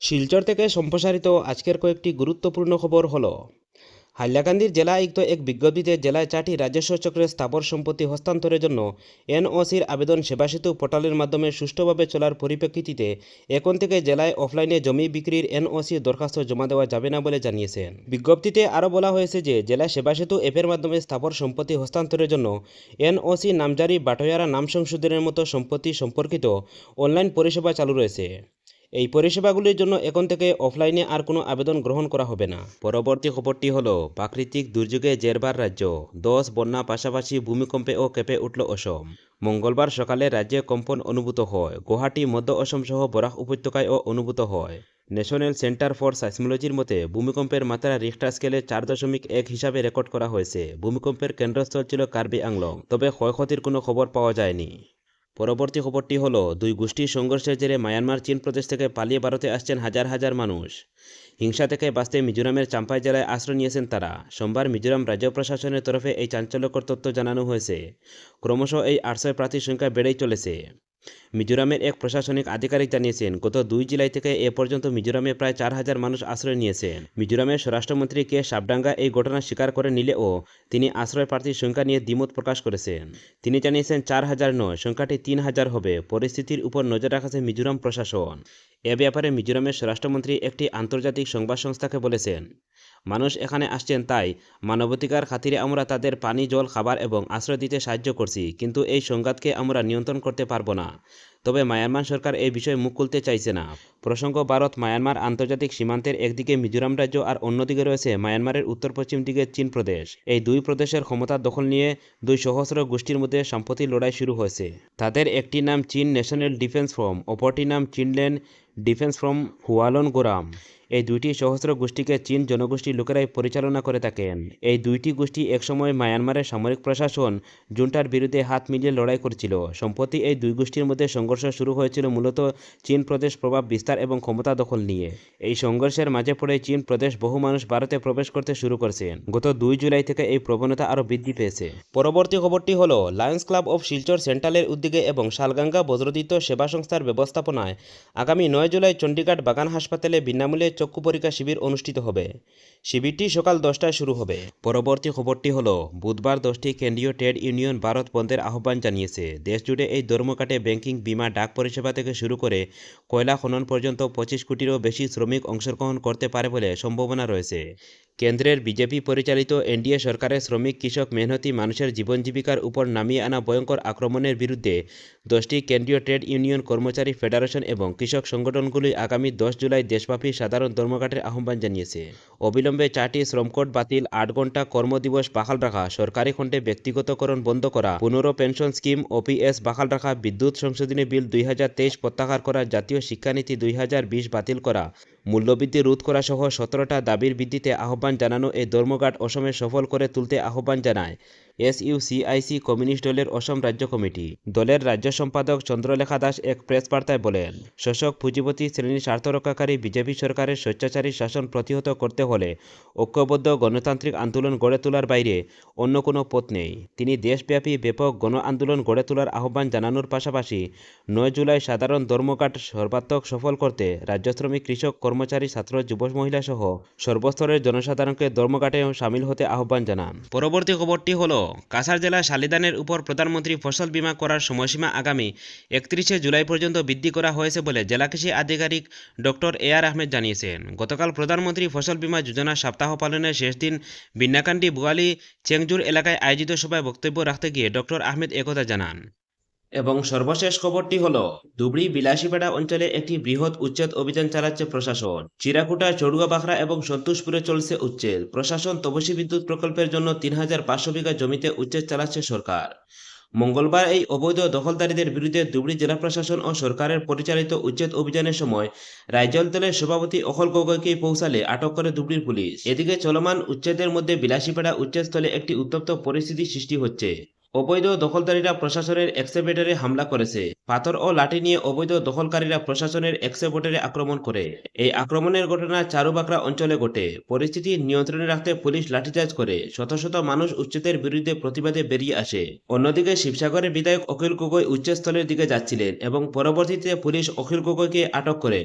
শিলচর থেকে সম্প্রসারিত আজকের কয়েকটি গুরুত্বপূর্ণ খবর হলো হাইলাকান্দির জেলা আয়ুক্ত এক বিজ্ঞপ্তিতে জেলায় 4টি রাজস্ব চক্রের স্থাবর সম্পত্তি হস্তান্তরের জন্য এনওসির আবেদন সেবাসেতু পোর্টালের মাধ্যমে সুষ্ঠুভাবে চলার পরিপ্রেক্ষিতে এখন থেকে জেলায় অফলাইনে জমি বিক্রির এনওসি দরখাস্ত জমা দেওয়া যাবে না বলে জানিয়েছেন। বিজ্ঞপ্তিতে আরও বলা হয়েছে যে জেলা সেবাসেতু অ্যাপের মাধ্যমে স্থাবর সম্পত্তি হস্তান্তরের জন্য এনওসি নামজারি বাটোয়ারা নাম সংশোধনের মতো সম্পত্তি সম্পর্কিত অনলাইন পরিষেবা চালু রয়েছে। এই পরিষেবাগুলির জন্য এখন থেকে অফলাইনে আর কোনো আবেদন গ্রহণ করা হবে না। পরবর্তী খবরটি হলো প্রাকৃতিক দুর্যোগে জেরবার রাজ্য, 10 বন্যা পাশাপাশি ভূমিকম্পে ও কেঁপে উঠল অসম। মঙ্গলবার সকালে রাজ্যে কম্পন অনুভূত হয়। গুয়াহাটি, মধ্য অসম সহ বরাক উপত্যকায়ও অনুভূত হয়। ন্যাশনাল সেন্টার ফর সাইসমোলজির মতে ভূমিকম্পের মাত্রা রিখটার স্কেলে 4.1 হিসাবে রেকর্ড করা হয়েছে। ভূমিকম্পের কেন্দ্রস্থল ছিল কার্বি আংলং, তবে ক্ষয়ক্ষতির কোনো খবর পাওয়া যায়নি। পরবর্তী খবরটি হলো দুই গোষ্ঠীর সংঘর্ষের জেরে মায়ানমার চীন প্রদেশ থেকে পালিয়ে ভারতে আসছেন হাজার হাজার মানুষ। হিংসা থেকে বাঁচতে মিজোরামের চাম্পাই জেলায় আশ্রয় নিয়েছেন তারা। সোমবার মিজোরাম রাজ্য প্রশাসনের তরফে এই চাঞ্চল্যকর তথ্য জানানো হয়েছে। ক্রমশ এই আশ্রয় প্রার্থীর সংখ্যা বেড়েই চলেছে। মিজোরামের এক প্রশাসনিক আধিকারিক জানিয়েছেন, গত 2 জুলাই থেকে এ পর্যন্ত মিজোরামে প্রায় 4,000 মানুষ আশ্রয় নিয়েছেন। মিজোরামের স্বরাষ্ট্রমন্ত্রী কে সাবডাঙ্গা এই ঘটনা স্বীকার করে নিলেও তিনি আশ্রয় প্রার্থীর সংখ্যা নিয়ে দ্বিমত প্রকাশ করেছেন। তিনি জানিয়েছেন 4,000 নয়, সংখ্যাটি 3,000 হবে। পরিস্থিতির উপর নজর রাখছে মিজোরাম প্রশাসন। এ ব্যাপারে মিজোরামের স্বরাষ্ট্রমন্ত্রী একটি আন্তর্জাতিক সংবাদ সংস্থাকে বলেছেন, মানুষ এখানে আসছেন তাই মানবাধিকার খাতিরে আমরা তাদের পানি, জল, খাবার এবং আশ্রয় দিতে সাহায্য করছি, কিন্তু এই সংঘাতকে আমরা নিয়ন্ত্রণ করতে পারবো না। তবে মায়ানমার সরকার এই বিষয়ে মুখ খুলতে চাইছে না। প্রসঙ্গ, ভারত মায়ানমার আন্তর্জাতিক সীমান্তের একদিকে মিজোরাম রাজ্য আর অন্যদিকে রয়েছে মায়ানমারের উত্তর পশ্চিম দিকে চীন প্রদেশ। এই দুই প্রদেশের ক্ষমতা দখল নিয়ে দুই সহস্র গোষ্ঠীর মধ্যে সাম্প্রতিক লড়াই শুরু হয়েছে। তাদের একটি নাম চীন ন্যাশনাল ডিফেন্স ফ্রম, অপরটির নাম চীনল্যান্ড ডিফেন্স ফ্রম হুয়ালন গোরাম। এই দুইটি সহস্র গোষ্ঠীকে চীন জনগোষ্ঠীর লোকেরাই পরিচালনা করে থাকেন। এই দুইটি গোষ্ঠী একসময় মায়ানমারের সামরিক প্রশাসন জুন্টার বিরুদ্ধে হাত মিলিয়ে লড়াই করেছিল। সম্প্রতি এই দুই গোষ্ঠীর মধ্যে সংঘর্ষ শুরু হয়েছিল মূলত চীন প্রদেশ প্রভাব বিস্তার এবং ক্ষমতা দখল নিয়ে। এই সংঘর্ষের মাঝে পড়ে চীন প্রদেশ বহু মানুষ ভারতে প্রবেশ করতে শুরু করেছেন। গত 2 জুলাই থেকে এই প্রবণতা আরও বৃদ্ধি পেয়েছে। পরবর্তী খবরটি হলো লায়ন্স ক্লাব অফ শিলচর সেন্ট্রালের উদ্যোগে এবং শালগাঙ্গা বজ্রদিত সেবা সংস্থার ব্যবস্থাপনায় আগামী 9 জুলাই চণ্ডীগড় বাগান হাসপাতালে বিনামূল্যে চক্ষু পরীক্ষা শিবির অনুষ্ঠিত হবে। শিবিরটি সকাল 10টায় শুরু হবে। পরবর্তী খবরটি হলো বুধবার 10টি কেন্দ্রীয় ট্রেড ইউনিয়ন ভারত বন্ধের আহ্বান জানিয়েছে। দেশজুড়ে এই ধর্মঘটে ব্যাংকিং, বিমা, ডাক পরিষেবা থেকে শুরু করে কয়লা খনন পর্যন্ত 25 কোটিরও বেশি শ্রমিক অংশগ্রহণ করতে পারে বলে সম্ভাবনা রয়েছে। কেন্দ্রের বিজেপি পরিচালিত এনডিএ সরকারের শ্রমিক, কৃষক, মেহনতি মানুষের জীবন জীবিকার উপর নামিয়ে আনা ভয়ঙ্কর আক্রমণের বিরুদ্ধে 10টি কেন্দ্রীয় ট্রেড ইউনিয়ন, কর্মচারী ফেডারেশন এবং কৃষক সংগঠনগুলি আগামী 10 জুলাই দেশব্যাপী সাধারণ ধর্মঘটের আহ্বান জানিয়েছে। অবিলম্বে 4টি শ্রমকোড বাতিল, 8 ঘন্টা কর্মদিবস বাহাল রাখা, সরকারি খণ্ডে ব্যক্তিগতকরণ বন্ধ করা, পুনর পেনশন স্কিম ওপিএস বাহাল রাখা, বিদ্যুৎ সংশোধনী বিল 2023 প্রত্যাহার করা, জাতীয় শিক্ষানীতি 2020 বাতিল করা, মূল্যবৃদ্ধি রোধ করা সহ 17টা দাবির ভিত্তিতে আহ্বান জানানো এই ধর্মঘট অসমে সফল করে তুলতে আহ্বান জানায় এসইউসিআইসি কমিউনিস্ট দলের অসম রাজ্য কমিটি। দলের রাজ্য সম্পাদক চন্দ্রলেখা দাস এক প্রেস বার্তায় বলেন, শোষক পুঁজিপতি শ্রেণীর স্বার্থ রক্ষাকারী বিজেপি সরকারের স্বেচ্ছাচারী শাসন প্রতিহত করতে হলে ঐক্যবদ্ধ গণতান্ত্রিক আন্দোলন গড়ে তোলার বাইরে অন্য কোনো পথ নেই। তিনি দেশব্যাপী ব্যাপক গণ আন্দোলন গড়ে তোলার আহ্বান জানানোর পাশাপাশি 9 জুলাই সাধারণ ধর্মঘট সর্বাত্মক সফল করতে রাজ্য শ্রমিক, কৃষক, কর্মচারী, ছাত্র, যুব, মহিলা সহ সর্বস্তরের জনসাধারণকে ধর্মঘটে সামিল হতে আহ্বান জানান। পরবর্তী খবরটি হলো কাছাড় জেলার শালিদানের উপর প্রধানমন্ত্রী ফসল বীমা করার সময়সীমা আগামী 31 জুলাই পর্যন্ত বৃদ্ধি করা হয়েছে বলে জেলা কৃষি আধিকারিক ডক্টর এআর আহমেদ জানিয়েছেন। গতকাল প্রধানমন্ত্রী ফসল বীমা যোজনা সপ্তাহ পালনের শেষ দিন বিন্নাকান্দি, বুয়ালি, চেংজুর এলাকায় আয়োজিত সভায় বক্তব্য রাখতে গিয়ে ডক্টর আহমেদ একথা জানান। এবং সর্বশেষ খবরটি হলো ধুবড়ী বিলাসীপাড়া অঞ্চলে একটি বৃহৎ উচ্ছেদ অভিযান চালাচ্ছে প্রশাসন। চিরাকুটা, চড়ুয়াবাখরা এবং সন্তোষপুরে চলছে উচ্ছেদ। প্রশাসন তপসী বিদ্যুৎ প্রকল্পের জন্য 3,500 বিঘা জমিতে উচ্ছেদ চালাচ্ছে সরকার। মঙ্গলবার এই অবৈধ দখলদারীদের বিরুদ্ধে ধুবড়ী জেলা প্রশাসন ও সরকারের পরিচালিত উচ্ছেদ অভিযানের সময় রাইজল দলের সভাপতি অখল গগৈকে পৌঁছালে আটক করে ধুবড়ীর পুলিশ। এদিকে চলমান উচ্ছেদের মধ্যে বিলাসীপাড়া উচ্ছেদস্থলে একটি উত্তপ্ত পরিস্থিতি সৃষ্টি হচ্ছে। অবৈধ দখলদারীরা প্রশাসনের এক্সকেভেটরে হামলা করেছে। পাথর ও লাঠি নিয়ে অবৈধ দখলকারীরা প্রশাসনের এক্সকেভেটরে আক্রমণ করে। এই আক্রমণের ঘটনা চারুবাকরা অঞ্চলে ঘটে। পরিস্থিতি নিয়ন্ত্রণে রাখতে পুলিশ লাঠিচার্জ করে। শত শত মানুষ উচ্ছেদের বিরুদ্ধে প্রতিবাদে বেরিয়ে আসে। অন্যদিকে শিবসাগরের বিধায়ক অখিল গগৈ উচ্ছেদস্থলের দিকে যাচ্ছিলেন এবং পরবর্তীতে পুলিশ অখিল গগৈকে আটক করে